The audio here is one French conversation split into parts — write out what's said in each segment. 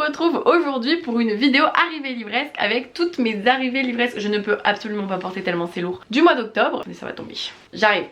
retrouve aujourd'hui pour une vidéo arrivée livresque avec toutes mes arrivées livresques. Je ne peux absolument pas porter tellement c'est lourd. Du mois d'octobre, mais ça va tomber. J'arrive.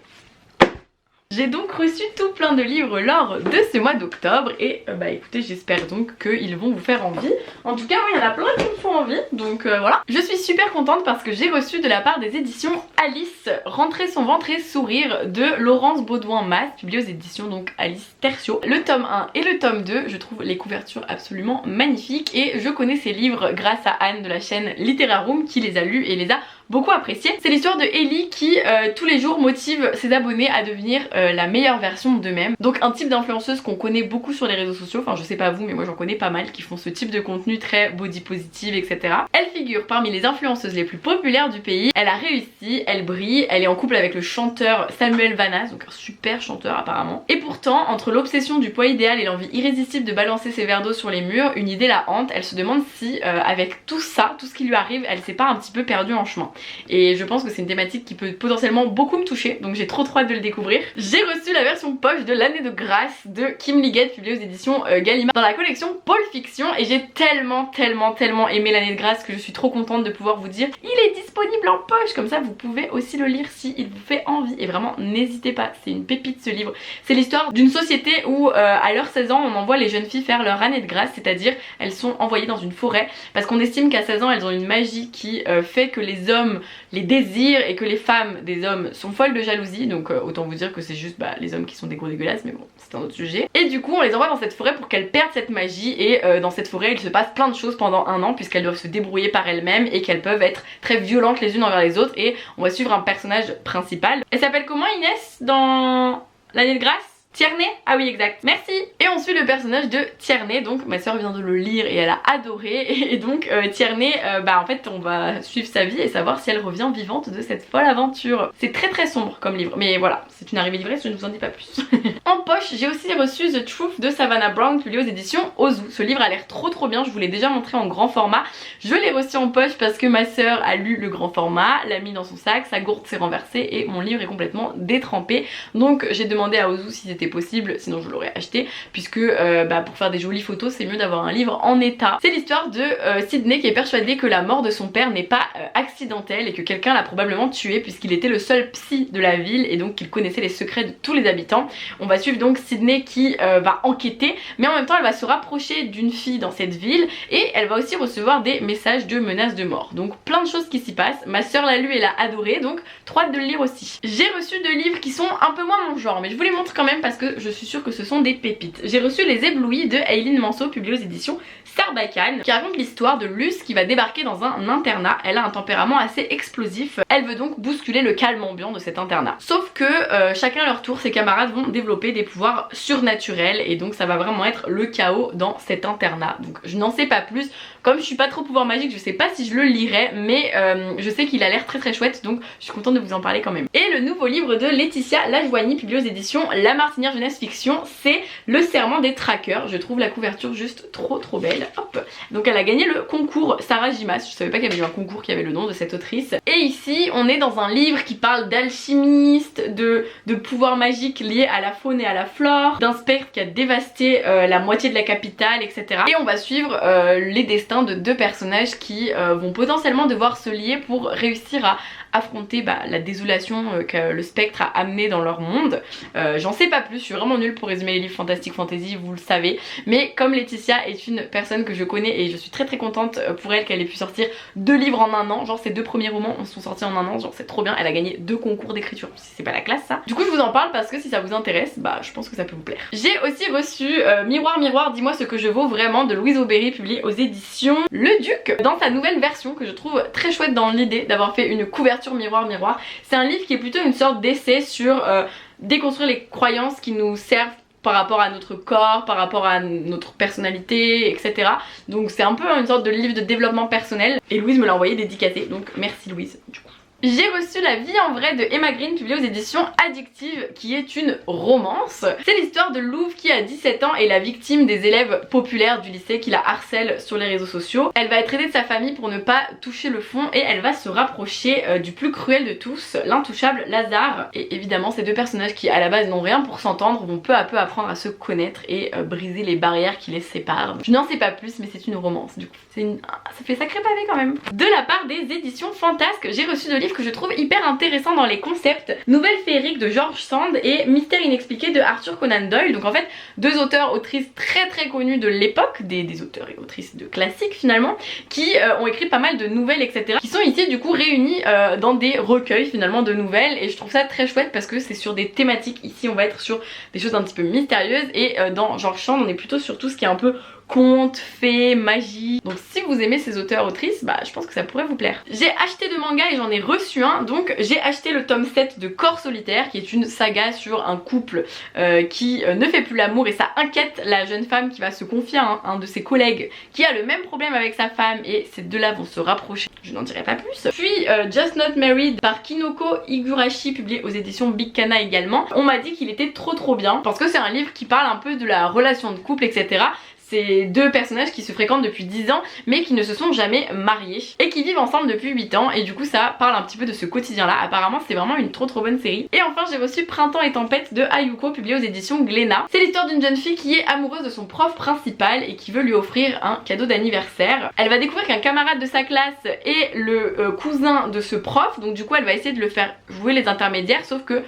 J'ai donc reçu tout plein de livres lors de ce mois d'octobre et bah écoutez, j'espère donc qu'ils vont vous faire envie. En tout cas, moi il y en a plein qui me font envie, donc voilà. Je suis super contente parce que j'ai reçu de la part des éditions Alice Rentrer son ventre et sourire de Laurence Baudouin-Mas, publié aux éditions donc Alice Tertio. Le tome 1 et le tome 2, je trouve les couvertures absolument magnifiques et je connais ces livres grâce à Anne de la chaîne Littéraire Room qui les a lus et les a beaucoup apprécié. C'est l'histoire de Ellie qui tous les jours motive ses abonnés à devenir la meilleure version d'eux-mêmes. Donc un type d'influenceuse qu'on connaît beaucoup sur les réseaux sociaux, enfin je sais pas vous mais moi j'en connais pas mal qui font ce type de contenu très body positive etc. Elle figure parmi les influenceuses les plus populaires du pays, elle a réussi, elle brille, elle est en couple avec le chanteur Samuel Vanas, donc un super chanteur apparemment. Et pourtant entre l'obsession du poids idéal et l'envie irrésistible de balancer ses verres d'eau sur les murs, une idée la hante, elle se demande si avec tout ça, tout ce qui lui arrive, elle s'est pas un petit peu perdue en chemin. Et je pense que c'est une thématique qui peut potentiellement beaucoup me toucher, donc j'ai trop hâte de le découvrir. J'ai reçu la version poche de l'année de grâce de Kim Liggett, publiée aux éditions Gallimard dans la collection Pôle Fiction, et j'ai tellement aimé l'année de grâce que je suis trop contente de pouvoir vous dire il est disponible en poche, comme ça vous pouvez aussi le lire si il vous fait envie, et vraiment n'hésitez pas, c'est une pépite ce livre. C'est l'histoire d'une société où à leurs 16 ans on envoie les jeunes filles faire leur année de grâce, c'est-à-dire elles sont envoyées dans une forêt parce qu'on estime qu'à 16 ans elles ont une magie qui fait que les hommes les désirent et que les femmes des hommes sont folles de jalousie, donc autant vous dire que c'est juste les hommes qui sont des gros dégueulasses, mais bon c'est un autre sujet. Et du coup on les envoie dans cette forêt pour qu'elles perdent cette magie et dans cette forêt il se passe plein de choses pendant un an puisqu'elles doivent se débrouiller par elles-mêmes et qu'elles peuvent être très violentes les unes envers les autres, et on va suivre un personnage principal. Elle s'appelle comment Inès dans l'année de grâce? Tierney? Ah oui exact, merci. Et on suit le personnage de Tierney, donc ma soeur vient de le lire et elle a adoré, et donc Tierney, en fait on va suivre sa vie et savoir si elle revient vivante de cette folle aventure. C'est très sombre comme livre, mais voilà, c'est une arrivée livrée, je ne vous en dis pas plus. En poche, j'ai aussi reçu The Truth de Savannah Brown, publié aux éditions Ozu. Ce livre a l'air trop bien, je vous l'ai déjà montré en grand format. Je l'ai reçu en poche parce que ma soeur a lu le grand format, l'a mis dans son sac, sa gourde s'est renversée et mon livre est complètement détrempé. Donc j'ai demandé à Ozu si c'était possible, sinon je l'aurais acheté, puisque pour faire des jolies photos c'est mieux d'avoir un livre en état. C'est l'histoire de Sydney qui est persuadé que la mort de son père n'est pas accidentelle et que quelqu'un l'a probablement tué puisqu'il était le seul psy de la ville et donc qu'il connaissait les secrets de tous les habitants. On va suivre donc Sydney qui va enquêter, mais en même temps elle va se rapprocher d'une fille dans cette ville et elle va aussi recevoir des messages de menaces de mort. Donc plein de choses qui s'y passent. Ma soeur l'a lu et l'a adoré, donc trop hâte de le lire aussi. J'ai reçu deux livres qui sont un peu moins mon genre, mais je vous les montre quand même parce que je suis sûre que ce sont des pépites. J'ai reçu Les Éblouis de Aileen Manceau, publié aux éditions Sarbacane, qui raconte l'histoire de Luce qui va débarquer dans un internat. Elle a un tempérament assez explosif, elle veut donc bousculer le calme ambiant de cet internat. Sauf que chacun à leur tour, ses camarades vont développer des pouvoirs surnaturels et donc ça va vraiment être le chaos dans cet internat. Donc je n'en sais pas plus, comme je suis pas trop pouvoir magique, je sais pas si je le lirai, mais je sais qu'il a l'air très chouette, donc je suis contente de vous en parler quand même. Et le nouveau livre de Laetitia Lajoigny, publié aux éditions La Martinière Jeunesse Fiction, c'est Le Serment des Traqueurs. Je trouve la couverture juste trop belle. Hop. Donc elle a gagné le concours Sarah Gimas, je savais pas qu'il y avait eu un concours qui avait le nom de cette autrice. Et ici on est dans un livre qui parle d'alchimiste, de pouvoirs magiques liés à la faune et à la flore, d'un spectre qui a dévasté la moitié de la capitale, etc. Et on va suivre les destins de deux personnages qui vont potentiellement devoir se lier pour réussir à affronter la désolation que le spectre a amené dans leur monde. J'en sais pas plus, je suis vraiment nulle pour résumer les livres fantastique fantasy, vous le savez, mais comme Laetitia est une personne que je connais et je suis très contente pour elle qu'elle ait pu sortir 2 livres en un an, genre ses 2 premiers romans sont sortis en un an, genre c'est trop bien, elle a gagné 2 concours d'écriture, si c'est pas la classe ça. Du coup je vous en parle parce que si ça vous intéresse, je pense que ça peut vous plaire. J'ai aussi reçu Miroir, dis-moi ce que je vaux vraiment de Louise Aubéry, publié aux éditions Le Duc, dans sa nouvelle version que je trouve très chouette dans l'idée d'avoir fait une couverture miroir. C'est un livre qui est plutôt une sorte d'essai sur déconstruire les croyances qui nous servent par rapport à notre corps, par rapport à notre personnalité, etc. Donc c'est un peu une sorte de livre de développement personnel et Louise me l'a envoyé dédicacé, donc merci Louise du coup. J'ai reçu La vie en vrai de Emma Green, publiée aux éditions Addictive, qui est une romance. C'est l'histoire de Louve qui a 17 ans et la victime des élèves populaires du lycée qui la harcèlent sur les réseaux sociaux. Elle va être aidée de sa famille pour ne pas toucher le fond et elle va se rapprocher du plus cruel de tous, l'intouchable Lazare. Et évidemment ces deux personnages qui à la base n'ont rien pour s'entendre vont peu à peu apprendre à se connaître et briser les barrières qui les séparent. Je n'en sais pas plus mais c'est une romance du coup. Ça fait sacré pavé quand même. De la part des éditions Fantasque, j'ai reçu deux livres que je trouve hyper intéressants dans les concepts. Nouvelle féerique de George Sand et Mystère inexpliqué de Arthur Conan Doyle. Donc en fait deux auteurs autrices très connus de l'époque, des auteurs et autrices de classiques finalement, qui ont écrit pas mal de nouvelles etc. qui sont ici du coup réunis dans des recueils finalement de nouvelles et je trouve ça très chouette parce que c'est sur des thématiques. Ici on va être sur des choses un petit peu mystérieuses et dans George Sand on est plutôt sur tout ce qui est un peu contes, fées, magie. Donc si vous aimez ces auteurs autrices, bah je pense que ça pourrait vous plaire. J'ai acheté deux mangas et j'en ai reçu un. Donc j'ai acheté le tome 7 de Corps solitaire qui est une saga sur un couple qui ne fait plus l'amour et ça inquiète la jeune femme qui va se confier à un de ses collègues qui a le même problème avec sa femme et ces deux là vont se rapprocher. Je n'en dirai pas plus. Puis Just Not Married par Kinoko Higurashi, publié aux éditions Big Kana également. On m'a dit qu'il était trop bien parce que c'est un livre qui parle un peu de la relation de couple etc. C'est deux personnages qui se fréquentent depuis 10 ans mais qui ne se sont jamais mariés et qui vivent ensemble depuis 8 ans et du coup ça parle un petit peu de ce quotidien là. Apparemment c'est vraiment une trop bonne série. Et enfin j'ai reçu Printemps et Tempête de Ayuko, publié aux éditions Glénat. C'est l'histoire d'une jeune fille qui est amoureuse de son prof principal et qui veut lui offrir un cadeau d'anniversaire. Elle va découvrir qu'un camarade de sa classe est le cousin de ce prof, donc du coup elle va essayer de le faire jouer les intermédiaires sauf que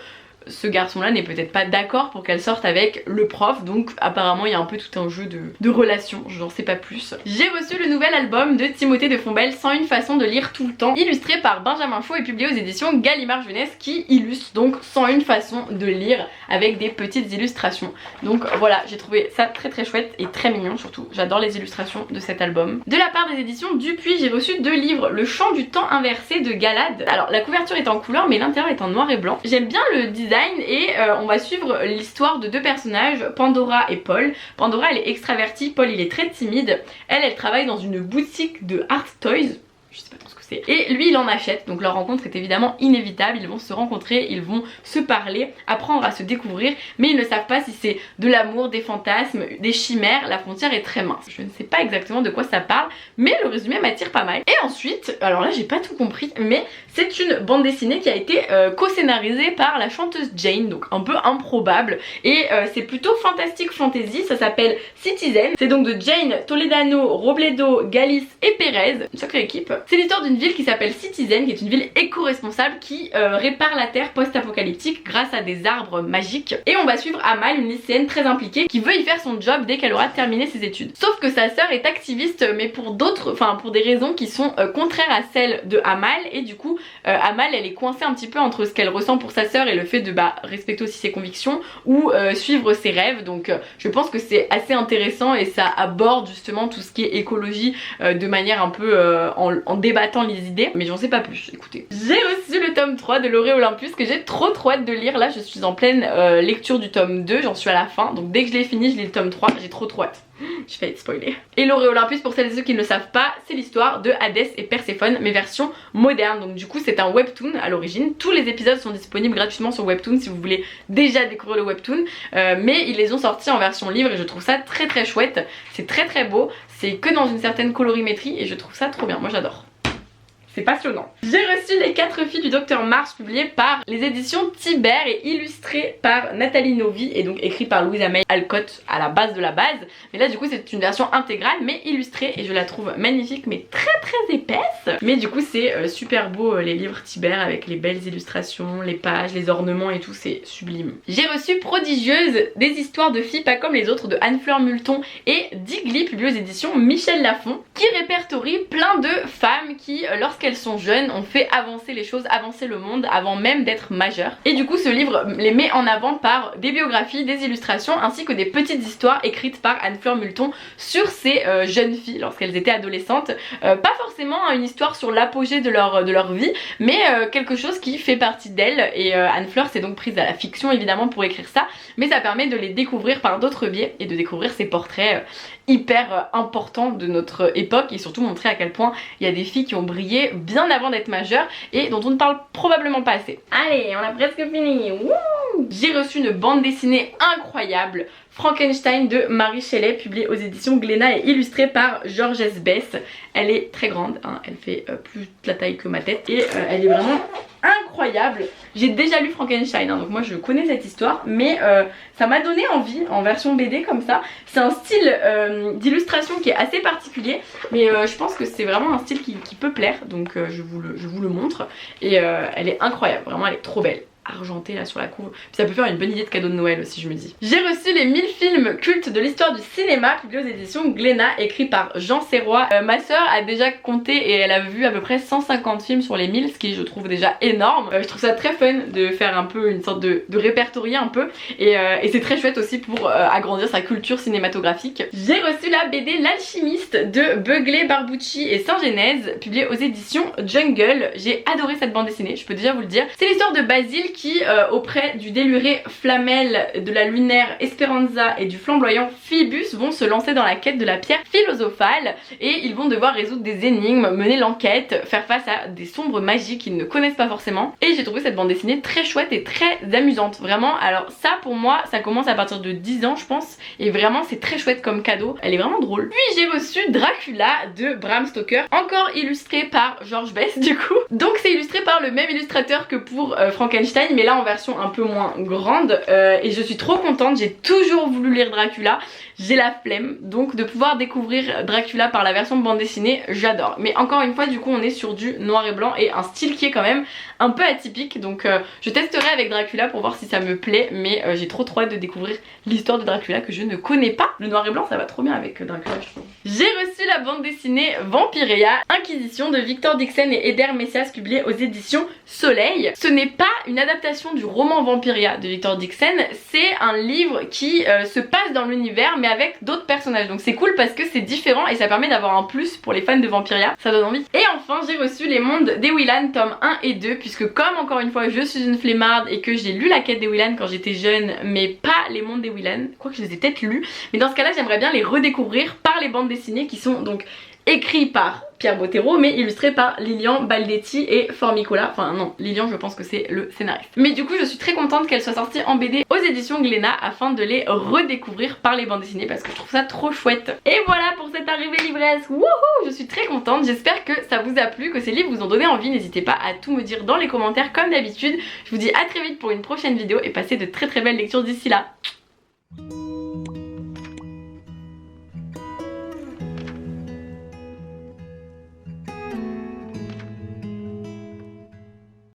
ce garçon là n'est peut-être pas d'accord pour qu'elle sorte avec le prof, donc apparemment il y a un peu tout un jeu de relations, je n'en sais pas plus. J'ai reçu le nouvel album de Timothée de Fombelle, 101 façons de lire tout le temps, illustré par Benjamin Faux et publié aux éditions Gallimard Jeunesse, qui illustre donc 101 façons de lire avec des petites illustrations. Donc voilà, j'ai trouvé ça très chouette et très mignon surtout, j'adore les illustrations de cet album. De la part des éditions Dupuis, j'ai reçu deux livres, Le chant du temps inversé de Galad. Alors la couverture est en couleur mais l'intérieur est en noir et blanc. J'aime bien le design et on va suivre l'histoire de deux personnages, Pandora et Paul. Pandora elle est extravertie, Paul il est très timide. Elle travaille dans une boutique de art toys, je sais pas trop ce que c'est, et lui il en achète, donc leur rencontre est évidemment inévitable. Ils vont se rencontrer, ils vont se parler, apprendre à se découvrir, mais ils ne savent pas si c'est de l'amour, des fantasmes, des chimères. La frontière est très mince, je ne sais pas exactement de quoi ça parle mais le résumé m'attire pas mal. Et ensuite, alors là j'ai pas tout compris, mais c'est une bande dessinée qui a été co-scénarisée par la chanteuse Jane, donc un peu improbable, et c'est plutôt fantastique fantasy. Ça s'appelle Citizen, c'est donc de Jane Toledano, Robledo, Galis et Perez, une sacrée équipe. C'est l'histoire d'une ville qui s'appelle Citizen, qui est une ville éco-responsable qui répare la terre post-apocalyptique grâce à des arbres magiques. Et on va suivre Amal, une lycéenne très impliquée qui veut y faire son job dès qu'elle aura terminé ses études. Sauf que sa sœur est activiste mais pour des raisons qui sont contraires à celles de Amal, et du coup Amal elle est coincée un petit peu entre ce qu'elle ressent pour sa sœur et le fait de respecter aussi ses convictions ou suivre ses rêves. Donc je pense que c'est assez intéressant et ça aborde justement tout ce qui est écologie de manière un peu en débattant les idées, mais j'en sais pas plus, écoutez. J'ai reçu le tome 3 de L'Orée Olympus que j'ai trop hâte de lire. Là je suis en pleine lecture du tome 2, j'en suis à la fin, donc dès que je l'ai fini je lis le tome 3, j'ai trop hâte. J'ai failli spoiler. Et L'Orée Olympus, pour celles et ceux qui ne le savent pas, c'est l'histoire de Hadès et Perséphone mais version moderne. Donc du coup c'est un webtoon à l'origine. Tous les épisodes sont disponibles gratuitement sur webtoon si vous voulez déjà découvrir le webtoon, mais ils les ont sortis en version livre et je trouve ça très chouette. C'est très beau, c'est que dans une certaine colorimétrie et je trouve ça trop bien, moi j'adore. C'est passionnant. J'ai reçu Les 4 filles du Docteur Mars, publié par les éditions Tibère et illustré par Nathalie Novi et donc écrit par Louisa May Alcott à la base de la base. Mais là du coup c'est une version intégrale mais illustrée et je la trouve magnifique mais très épaisse. Mais du coup c'est super beau les livres Tibère avec les belles illustrations, les pages, les ornements et tout, c'est sublime. J'ai reçu Prodigieuse, des histoires de filles pas comme les autres de Anne-Fleur Multon et Digli, publié aux éditions Michel Lafon, qui répertorie plein de femmes qui lorsqu'elles sont jeunes ont fait avancer les choses, avancer le monde avant même d'être majeures. Et du coup ce livre les met en avant par des biographies, des illustrations ainsi que des petites histoires écrites par Anne-Fleur Multon sur ces jeunes filles lorsqu'elles étaient adolescentes. Pas forcément une histoire sur l'apogée de leur vie mais quelque chose qui fait partie d'elles, et Anne-Fleur s'est donc prise à la fiction évidemment pour écrire ça, mais ça permet de les découvrir par d'autres biais et de découvrir ces portraits hyper importants de notre époque et surtout montrer à quel point il y a des filles qui ont brillé bien avant d'être majeure et dont on ne parle probablement pas assez. Allez, on a presque fini. J'ai reçu une bande dessinée incroyable, Frankenstein de Mary Shelley, publiée aux éditions Glénat et illustrée par Georges S. Bess. Elle est très grande, hein, elle fait plus de la taille que ma tête et elle est vraiment incroyable. J'ai déjà lu Frankenstein, hein, donc moi je connais cette histoire, mais ça m'a donné envie en version BD comme ça. C'est un style d'illustration qui est assez particulier, mais je pense que c'est vraiment un style qui peut plaire, donc je vous le montre. Et elle est incroyable, vraiment elle est trop belle. Argenté là sur la couve, puis ça peut faire une bonne idée de cadeau de Noël aussi, je me dis. J'ai reçu les 1000 films cultes de l'histoire du cinéma, publiés aux éditions Glénat, écrit par Jean Serrois. Ma soeur a déjà compté et elle a vu à peu près 150 films sur les 1000, ce qui je trouve déjà énorme. Je trouve ça très fun de faire un peu une sorte de répertorier un peu, et c'est très chouette aussi pour agrandir sa culture cinématographique. J'ai reçu la BD L'Alchimiste de Begley, Barbucci et Saint-Genèse, publiée aux éditions Jungle. J'ai adoré cette bande dessinée, je peux déjà vous le dire. C'est l'histoire de Basile qui, auprès du déluré Flamel, de la lunaire Esperanza et du flamboyant Phoebus, vont se lancer dans la quête de la pierre philosophale et ils vont devoir résoudre des énigmes, mener l'enquête, faire face à des sombres magies qu'ils ne connaissent pas forcément. Et j'ai trouvé cette bande dessinée très chouette et très amusante, vraiment. Alors ça pour moi, ça commence à partir de 10 ans je pense, et vraiment c'est très chouette comme cadeau, elle est vraiment drôle. Puis j'ai reçu Dracula de Bram Stoker, encore illustré par Georges Bess du coup. Donc c'est illustré par le même illustrateur que pour Frankenstein, mais là en version un peu moins grande, et je suis trop contente. J'ai toujours voulu lire Dracula, j'ai la flemme, donc de pouvoir découvrir Dracula par la version de bande dessinée, j'adore. Mais encore une fois du coup on est sur du noir et blanc et un style qui est quand même un peu atypique, donc je testerai avec Dracula pour voir si ça me plaît, mais j'ai trop hâte de découvrir l'histoire de Dracula que je ne connais pas. Le noir et blanc ça va trop bien avec Dracula je trouve. J'ai reçu la bande dessinée Vampiria, Inquisition de Victor Dixon et Eder Messias, publiée aux éditions Soleil. Ce n'est pas une adaptation du roman Vampiria de Victor Dixon, c'est un livre qui se passe dans l'univers mais avec d'autres personnages, donc c'est cool parce que c'est différent et ça permet d'avoir un plus pour les fans de Vampiria, ça donne envie. Et enfin j'ai reçu Les Mondes des Willan tome 1 et 2, puisque comme encore une fois je suis une flemmarde et que j'ai lu La Quête des Willan quand j'étais jeune mais pas Les Mondes des Willan, quoique je les ai peut-être lus, mais dans ce cas là j'aimerais bien les redécouvrir par les bandes dessinées qui sont donc écrits par Pierre Bottero mais illustré par Lilian Baldetti et Formicola. Enfin non, Lilian je pense que c'est le scénariste. Mais du coup je suis très contente qu'elle soit sortie en BD aux éditions Glénat afin de les redécouvrir par les bandes dessinées parce que je trouve ça trop chouette. Et voilà pour cette arrivée livresque. Wouhou, je suis très contente, j'espère que ça vous a plu, que ces livres vous ont donné envie. N'hésitez pas à tout me dire dans les commentaires comme d'habitude. Je vous dis à très vite pour une prochaine vidéo et passez de très belles lectures d'ici là.